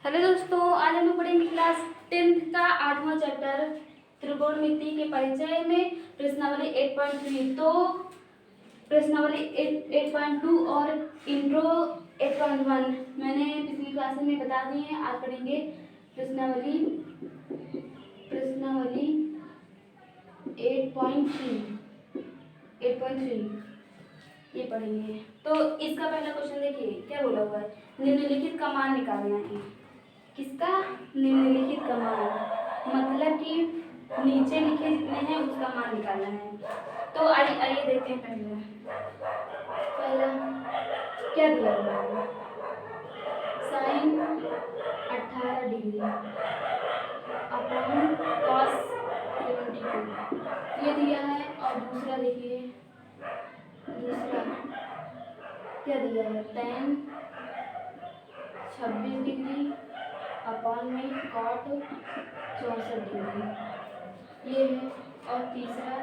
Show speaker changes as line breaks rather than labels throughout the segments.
Hello दोस्तों, आज हम लोग पढ़ेंगे क्लास 10th का 8वां चैप्टर त्रिकोणमिति के परिचय में प्रश्नावली 8.3। तो प्रश्नावली 8.2 और इंट्रो 8.1 मैंने पिछली क्लास में बता दी है। आज पढ़ेंगे प्रश्नावली 8.3 ये पढ़ेंगे। तो इसका पहला क्वेश्चन देखिए क्या बोला हुआ है, निम्नलिखित का मान निकालना है। किसका? निम्नलिखित का मान, मतलब कि नीचे लिखे जितने हैं उसका मान निकालना है। तो आइए देखते हैं। पहला क्या दिया हुआ है, साइन 18 डिग्री अपॉन कॉस 72 ये दिया है। और दूसरा देखिए, दूसरा क्या दिया है, tan 26 डिग्री अपॉन में कॉट 64 डिग्री ये है। और तीसरा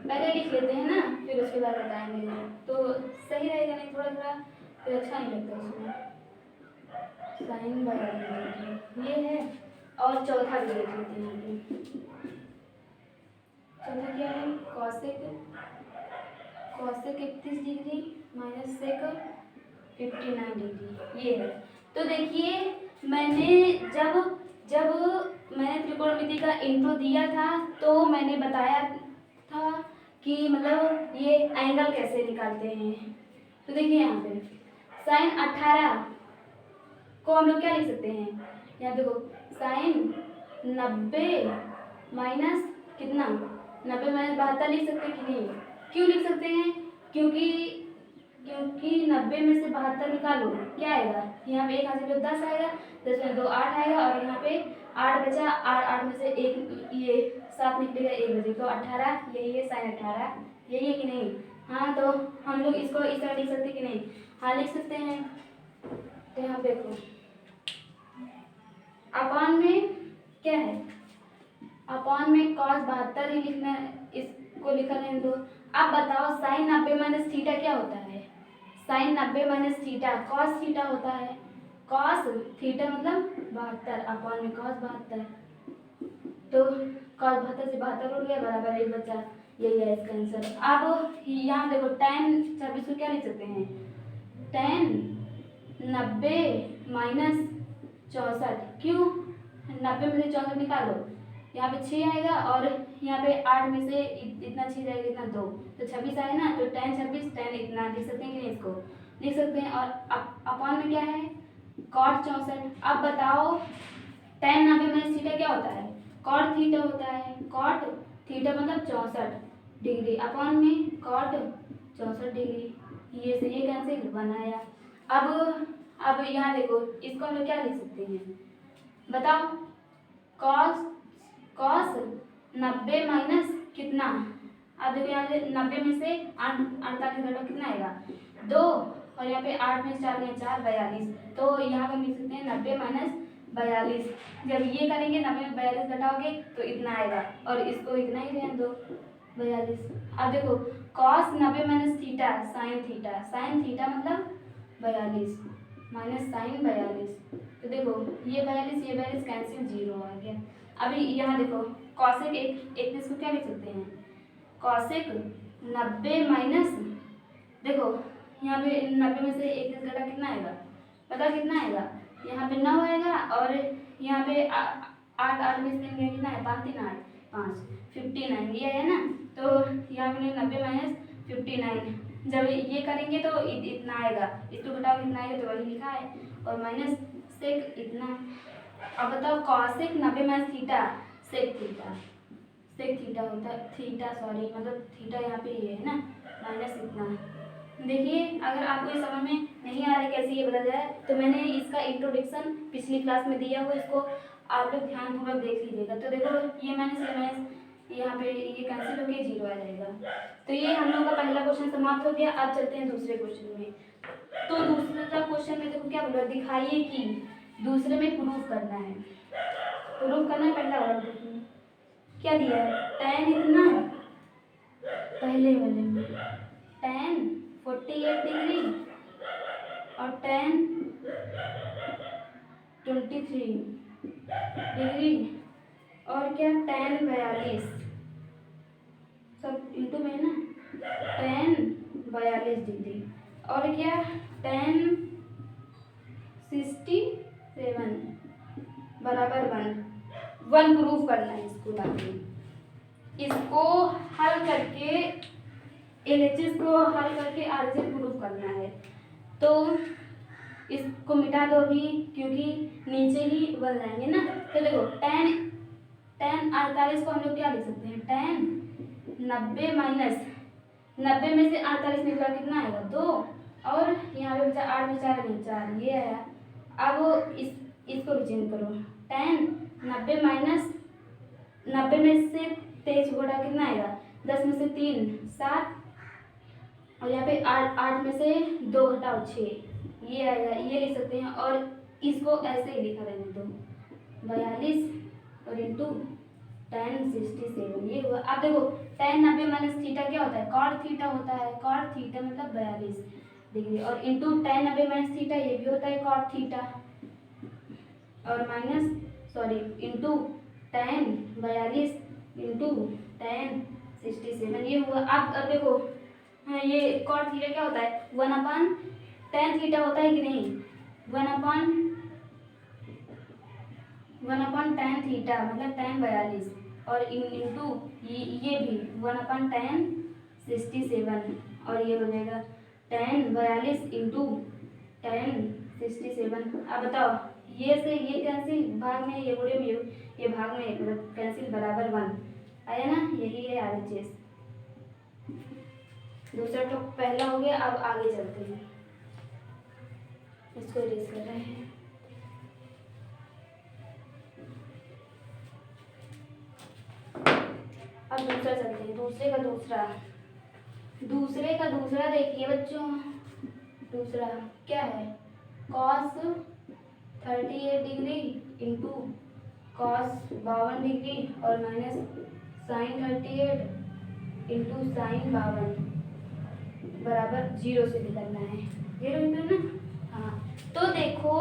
पहले लिख लेते हैं ना, फिर उसके बाद बताएंगे तो सही रहेगा, नहीं थोड़ा थोड़ा फिर अच्छा नहीं लगता उसमें। साइन 42 ये है। और चौथा भी लिख लेते हैं यहाँ पे। चौथा क्या है, cosec 31 degree minus sec 59 degree ये है। तो देखिए मैंने जब मैंने त्रिकोणमिति का इंट्रो दिया था तो मैंने बताया था कि मतलब ये एंगल कैसे निकालते हैं। तो देखिए यहाँ पे साइन 18 को हम लोग क्या लिख सकते हैं, यहाँ देखो साइन 90 माइनस कितना, 90 माइनस 72 लिख सकते हैं कि नहीं? क्यों लिख सकते हैं? क्योंकि 90 में से 72 निकालो क्या आएगा, यहाँ पे 1 हाथ से 10 आएगा, 10 में 2 8 आएगा, और यहाँ पे 8 बचा, 8 में से 1 ये 7 निकलेगा, 1 बचे, तो 18 यही है, साइन 18 यही है कि नहीं? हाँ, तो हम लोग इसको इस तरह लिख सकते कि नहीं? हाँ लिख सकते हैं। तो यहाँ पे देखो अपान में क्या है, अपान में कॉस 72 ही लिखना है, इसको लिखा रहने दो। अब बताओ साइन 90 माइनस थीटा क्या होता है? Sine 90 minus theta cos theta होता है। कॉस थीटा मतलब 72 अपॉन में कॉस 72, तो कॉस 72 से 72 उड़ गया, बराबर 1 बचा, यही है इसका आंसर। अब यहाँ देखो tan 26 को क्या लिख सकते हैं, tan 90 माइनस 64, क्यों? 90 में से 64 निकालो, यहाँ पे 6 आएगा, और यहाँ पे 8 में से इतना 6 जाएगा, इतना 2, तो 26 आए ना, तो tan 26 tan इतना लिख सकते हैं कि नहीं? इसको लिख सकते हैं। और अपॉन में क्या है, cot 64। अब बताओ tan 90 माइनस थीटा क्या होता है, cot थीटा होता है। cot थीटा मतलब 64 डिग्री अपॉन में cot 64 डिग्री, ये से ये कैंसिल बनाया। अब यहाँ देखो इसको हम लोग क्या लिख सकते हैं बताओ, cos 90 माइनस कितना, अब देखो यहाँ से 90 में से 48 घटाओ कितना आएगा, 2, और यहाँ पे 8 में 4 में 4 42, तो यहाँ पे लिख सकते हैं 90 माइनस 42। जब ये करेंगे 90 में 42 घटाओगे तो इतना आएगा, और इसको इतना ही रहने दो 42। अब देखो cos 90 minus theta sine theta मतलब 42 माइनस साइन 42, तो देखो ये 42 कैंसिल, 0 आ गया। अभी यहाँ देखो कॉसेक 31 को क्या लिख सकते हैं, कॉसेक 90 माइनस, देखो यहाँ पे 90 में से 31 घटा कितना आएगा, पता कितना आएगा, यहाँ पे 9 आएगा, और यहाँ पे 8 में से कितना है, 5 3 8 5 59 ये है ना, तो यहाँ पे 90 माइनस 59, जब ये करेंगे तो इतना आएगा, इसको घटाओ कितना आएगा, तो वही लिखा है, और माइनस सेक इतना। अब बताओ cosec 90 minus theta sec theta होता है, थीटा सॉरी मतलब थीटा यहाँ पे ये है ना, माइनस इतना। देखिए अगर आपको ये समझ में नहीं आ रहा है कैसे ये बदल जाए, तो मैंने इसका इंट्रोडक्शन पिछली क्लास में दिया हुआ, इसको आप लोग ध्यानपूर्वक देख लीजिएगा। तो देखो ये मैंने यहाँ पे ये कैंसिल होकर 0 आ जाएगा। तो ये हम लोग का पहला क्वेश्चन समाप्त हो गया। अब चलते हैं दूसरे क्वेश्चन में। तो दूसरा क्वेश्चन में देखो क्या बोला, दिखाइए कि दूसरे में प्रूफ करना है, पहला वाला क्वेश्चन क्या दिया है, tan इतना, पहले वाले में tan 48 डिग्री और tan 23 डिग्री और क्या tan 42 सब इंटू में है ना, tan 42 डिग्री और क्या tan 67 बराबर 1 प्रूफ करना है इसको लाके। इसको हल करके LHS को हल करके RHS प्रूफ करना है। तो इसको मिटा दो अभी क्योंकि नीचे ही बन जाएंगे ना। तो देखो tan 48 को हम लोग क्या लिख सकते हैं, tan 90 माइनस 90 में से 48 निकला कितना आएगा 2 और यहाँ पे बचा 8 में 4 में 4 ये आया। अब इसको भी चेंज करो, tan 90 माइनस 90 में से 23 घोड़ा कितना आएगा 10 में से 3 7 और यहाँ पे 8 में से 2 घटाओ 6 ये आएगा, ये लिख सकते हैं। और इसको ऐसे ही लिखा रहने दो 42 और इंटू tan 67 ये हुआ। अब देखो tan 90 माइनस थीटा क्या होता है, cot थीटा होता है, cot थीटा मतलब 42 डिग्री और इंटू tan 90 माइनस थीटा ये भी होता है cot थीटा और minus sorry into tan 42 into tan 67 ये हुआ। अब देखो ये cot थीटा क्या होता है 1/tan थीटा होता है कि नहीं, 1/tan थीटा मतलब tan 42 और इंटू ये भी 1/tan 67 और ये हो जाएगा tan 42 इंटू tan 67। अब बताओ ये से ये कैंसिल, भाग में ये बुरे में ये भाग में मतलब कैंसिल बराबर 1 आया ना, यही है RHS। दूसरा तो पहला हो गया। अब आगे चलते हैं, इसको इरेज कर रहे हैं। अब दूसरा चलते हैं, दूसरे का दूसरा देखिए बच्चों। दूसरा क्या है cos 38 degree into cos 52 degree और माइनस sin 38 इंटू sin 52 बराबर 0 से निकलना है। 0 निकलना, हाँ। तो देखो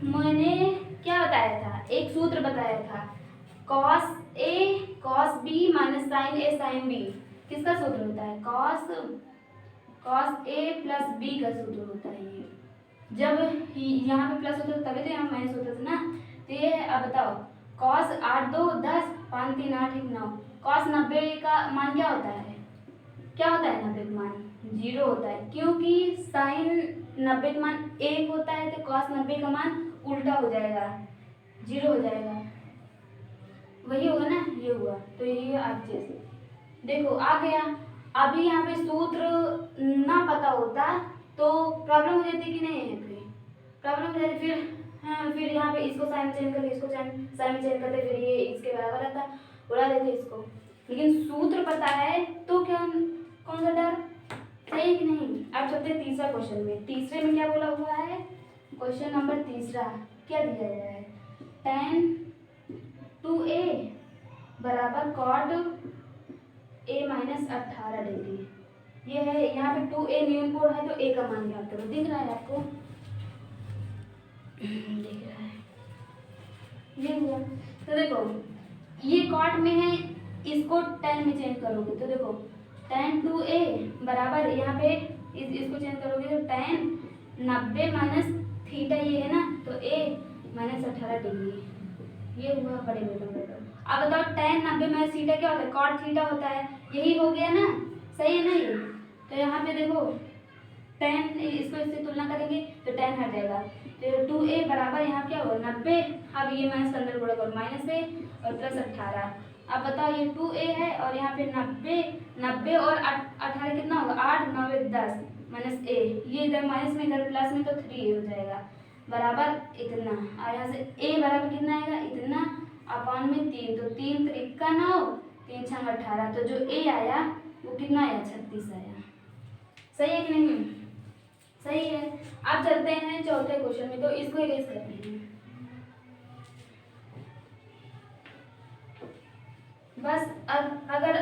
मैंने क्या बताया था, एक सूत्र बताया था cos A cos B minus sin A sin B किसका सूत्र होता है, cos A प्लस B का सूत्र होता है। ये जब यहाँ पे प्लस होता है तभी तो यहाँ माइनस होता था ना। तो ये अब बताओ cos 8 2 10 5 3 8 1 9 cos 90 का मान क्या होता है, 90 का मान 0 होता है क्योंकि sin 90 का मान 1 होता है तो cos 90 का मान उल्टा हो जाएगा 0 हो जाएगा, वही होगा ना, ये हुआ। तो ये RHS देखो आ गया। अभी यहाँ पे सूत्र ना पता होता तो प्रॉब्लम हो जाती कि नहीं है, फिर प्रॉब्लम हो जाती। फिर यहाँ पे इसको साइन चेंज करते, इसको साइन चेंज करते, फिर ये इसके बराबर आता, उड़ा देते इसको। लेकिन सूत्र पता है तो क्या कौन सा डर, सही कि नहीं। अब चलते हैं तीसरा क्वेश्चन में। तीसरे में क्या बोला हुआ है, क्वेश्चन नंबर तीसरा क्या दिया गया है, tan 2A बराबर cot A माइनस 18 डिग्री ये है। यहाँ पे 2A न्यून कोड है तो A का मान ज्ञात करो। दिख रहा है आपको, दिख रहा है, ये हुआ। तो देखो ये cot में है, इसको tan में चेंज करोगे तो देखो tan 2A बराबर यहाँ पे इसको चेंज करोगे तो tan 90 माइनस थीटा ये है ना तो A माइनस 18 डिग्री ये हुआ बड़े बेटो। अब बताओ tan 90 माइनस थीटा क्या होता है, cot थीटा होता है, यही हो गया ना, सही है ना ये। तो यहाँ पे देखो tan इसको इससे तुलना करेंगे तो tan हट जाएगा तो 2A बराबर यहाँ क्या होगा 90। अब ये माइनस अंदर गुणा करो माइनस A और प्लस 18। अब बताओ ये 2A है और यहाँ पे 90 और 18 कितना होगा 8 9 10 माइनस A, ये इधर माइनस में इधर प्लस में तो 3A हो जाएगा बराबर इतना। और यहाँ से A बराबर कितना आएगा इतना अपॉन में 3 तो 3 3 का 9 3 6 18 तो जो A आया वो कितना आया 36 आया। सही है कि नहीं, सही है। अब चलते हैं चौथे क्वेश्चन में, तो इसको इरेज करते हैं बस। अब अगर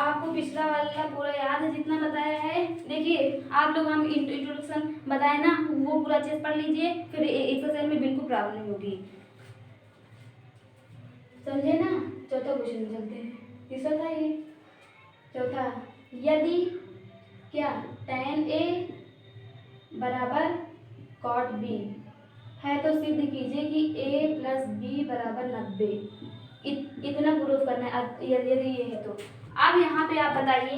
आपको पिछला वाला पूरा याद है जितना बताया है? देखिए आप लोग हम इंट्रोडक्शन बताए ना, वो पूरा अच्छे से पढ़ लीजिए, फिर एक्सरसाइज में बिल्कुल प्रॉब्लम नहीं होगी, समझे ना। चौथा क्वेश्चन में चलते हैं। तीसरा था ये, चौथा, यदि क्या tan A बराबर cot B है तो सिद्ध कीजिए कि A प्लस B बराबर 90। इतना प्रूफ करना है यदि ये है तो। अब यहाँ पे आप बताइए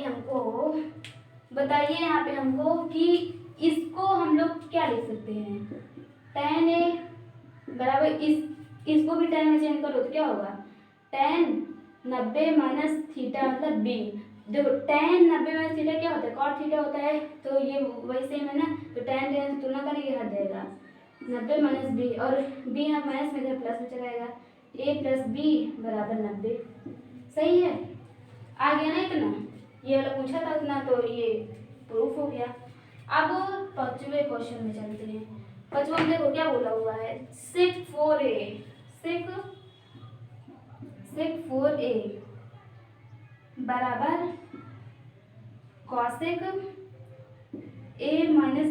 हमको कि इसको हम लोग क्या लिख सकते हैं? tan A बराबर इसको भी tan में चेंज करो तो क्या होगा? tan 90 माइनस थीटा मतलब b। देखो tan 90 माइनस थीटा क्या होता है? cot थीटा होता है, तो ये वही सेम है ना, तो tan tan तुलना करेंगे हट जाएगा 90 माइनस b, और b यहाँ माइनस में इधर प्लस में चलाएगा, a प्लस b बराबर 90। सही है, आ गया ना इतना? ये वाला पूछा था उतना, तो ये प्रूफ हो गया। अब पांचवें क्वेश्चन में चलते हैं। पांचवा में देखो क्या बोला हुआ है, sec 4a बराबर cosec a माइनस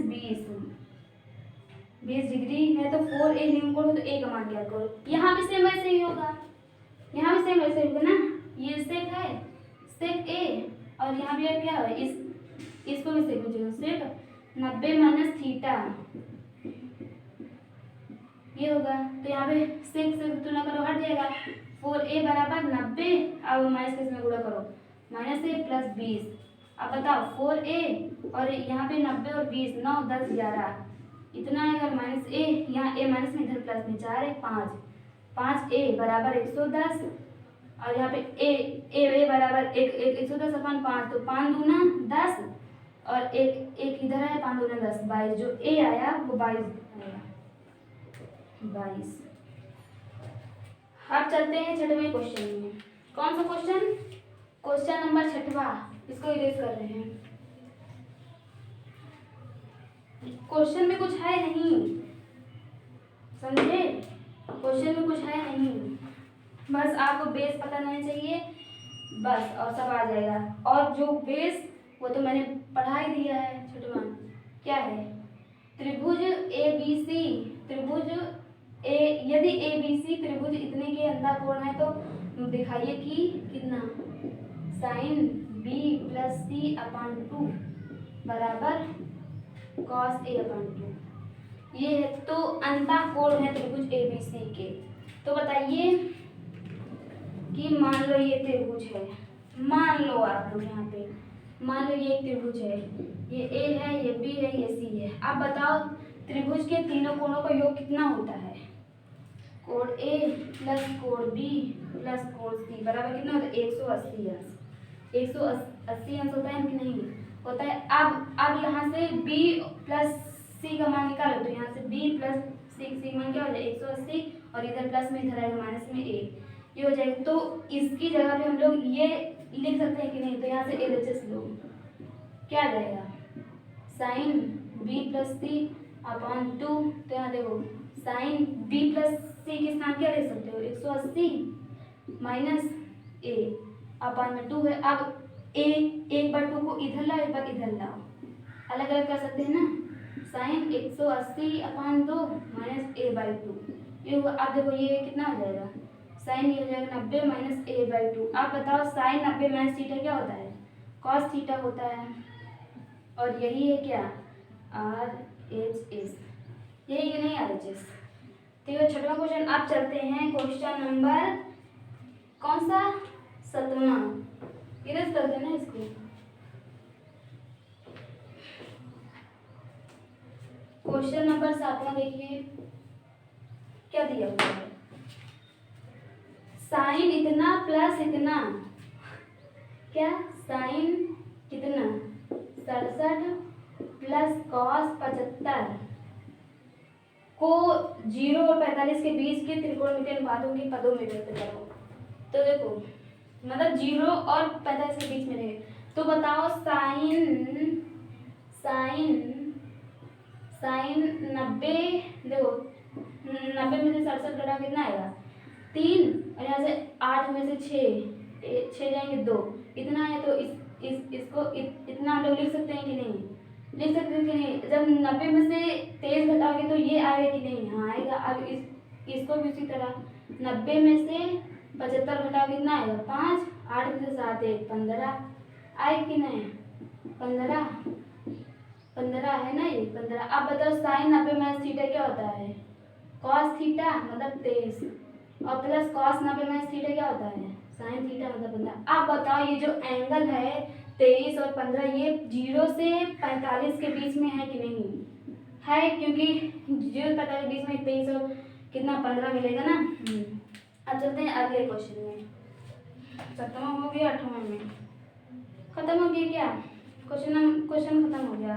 20 डिग्री है, तो 4a निम्न कोण हो तो a का मान क्या करो। यहाँ भी सेम वैसे ही होगा, ना, ये सेक है, सेक a, और यहाँ भी क्या है, इसको भी सेक में सेक 90 माइनस थीटा ये होगा, तो यहाँ पे सेक से तुलना करो हट जाएगा, 4a बराबर 90, अब माइनस के इसमें गुणा करो, माइनस a प्लस 20। अब बताओ 4a और यहाँ पे 90 और 20, 9 10 11 इतना आएगा, माइनस a, यहाँ a माइनस में इधर प्लस में 4 है 5a बराबर 110, और यहाँ पे a बराबर 110 अपन 5, तो 5 दूना 10, और एक इधर है 5 दूना 10 22, जो a आया वो 22 आएगा 22। अब चलते हैं छठवें क्वेश्चन में। कौन सा क्वेश्चन? क्वेश्चन नंबर 6वां, इसको इरेज कर रहे हैं। क्वेश्चन में कुछ है नहीं, समझे? क्वेश्चन में कुछ है नहीं, बस आपको बेस पता रहना चाहिए बस, और सब आ जाएगा। और जो बेस वो तो मैंने पढ़ा ही दिया है छठवां। क्या है? त्रिभुज ABC, यदि ABC त्रिभुज इतने के अंदर कोण है तो दिखाइए कि कितना, sin B प्लस C अपान 2 बराबर cos A अपान 2। ये है तो अंतः कोण है त्रिभुज ABC के। तो बताइए कि मान लो ये त्रिभुज है, मान लो आप लोग यहाँ पे, मान लो ये एक त्रिभुज है, ये A है, ये B है, ये C है। अब बताओ त्रिभुज के तीनों कोणों का योग कितना होता है? कोण A प्लस कोण B प्लस कोण C बराबर कितना होता है? 180 अंश। 180 अंश होता है कि नहीं होता है? अब यहाँ से B प्लस C का मान निकालो, तो यहाँ से B प्लस C मान क्या हो जाए? 180, और इधर प्लस में इधर आएगा माइनस में 1, ये हो जाएगा। तो इसकी जगह पे हम लोग ये लिख सकते हैं कि नहीं? तो यहाँ से LHS लो, क्या आ जाएगा? साइन B प्लस C अपान 2, तो यहाँ देखो साइन B प्लस C के स्थान क्या ले सकते हो? 180 माइनस A अपान में 2 है। अब A 1/2 को इधर लाओ, एक बार इधर लाओ, अलग अलग कर सकते हैं ना। साइन 180 अपान 2 माइनस A/2 ये हुआ। अब देखो ये कितना हो जाएगा? साइन ये हो जाएगा 90 माइनस A/2। आप बताओ साइन 90 माइनस थीटा क्या होता है? कॉस थीटा होता है, और यही है क्या? RHS, यही कि नहीं RHS? तो ये छठवां क्वेश्चन। अब चलते हैं क्वेश्चन नंबर कौन सा? 7वां। इरेज कर देना इसको। क्वेश्चन नंबर 7वां देखिए क्या दिया हुआ है। साइन इतना प्लस इतना, क्या? साइन कितना? 67 प्लस कॉस 75 को 0 और 45 के बीच के त्रिकोणमितीय अनुपातों के पदों में व्यक्त करो। तो देखो मतलब 0 और 45 के बीच में रहे, तो बताओ साइन 90, देखो 90 में से 67 घटा कितना आएगा? 3, और यहाँ से 8 में से 6 जाएंगे 2, इतना है तो इसको इतना हम लोग लिख सकते हैं कि नहीं, लिख सकते हैं कि नहीं। जब 90 में से 23 घटाओगे तो ये आएगा कि नहीं, हाँ आएगा। अब इसको भी उसी तरह 90 में से 75 घटाओ कितना आएगा 5, 8 में से 7 1 15 आएगा कि नहीं 15 है ना ये 15। अब बताओ साइन 90 माइनस थीटा क्या होता है कॉस थीटा मतलब 23 और प्लस कॉस 90 माइनस थीटा क्या होता है साइन थीटा मतलब 15। अब बताओ ये जो एंगल है 23 और 15 ये 0 से 45 के बीच में है कि नहीं है, क्योंकि 0 से 45 के बीच में 23 और कितना 15 मिलेगा ना। अब चलते हैं अगले क्वेश्चन में। 7वां हो गया 8वां में खत्म हो गया क्या क्वेश्चन खत्म हो गया।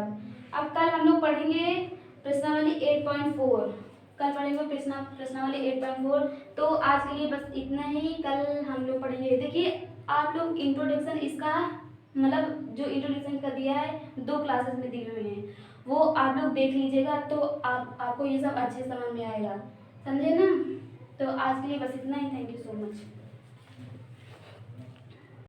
अब कल हम लोग पढ़ेंगे प्रश्नावली 8.4, कल पढ़ेंगे प्रश्नावली 8.4। तो आज के लिए बस इतना ही, कल हम लोग पढ़ेंगे। देखिए आप लोग इंट्रोडक्शन इसका मतलब जो इंट्रोडक्शन का दिया है 2 क्लासेस में दिए हुए हैं, वो आप लोग देख लीजिएगा तो आपको ये सब अच्छे समझ में आएगा, समझे ना। तो आज के लिए बस इतना ही। Thank you so much.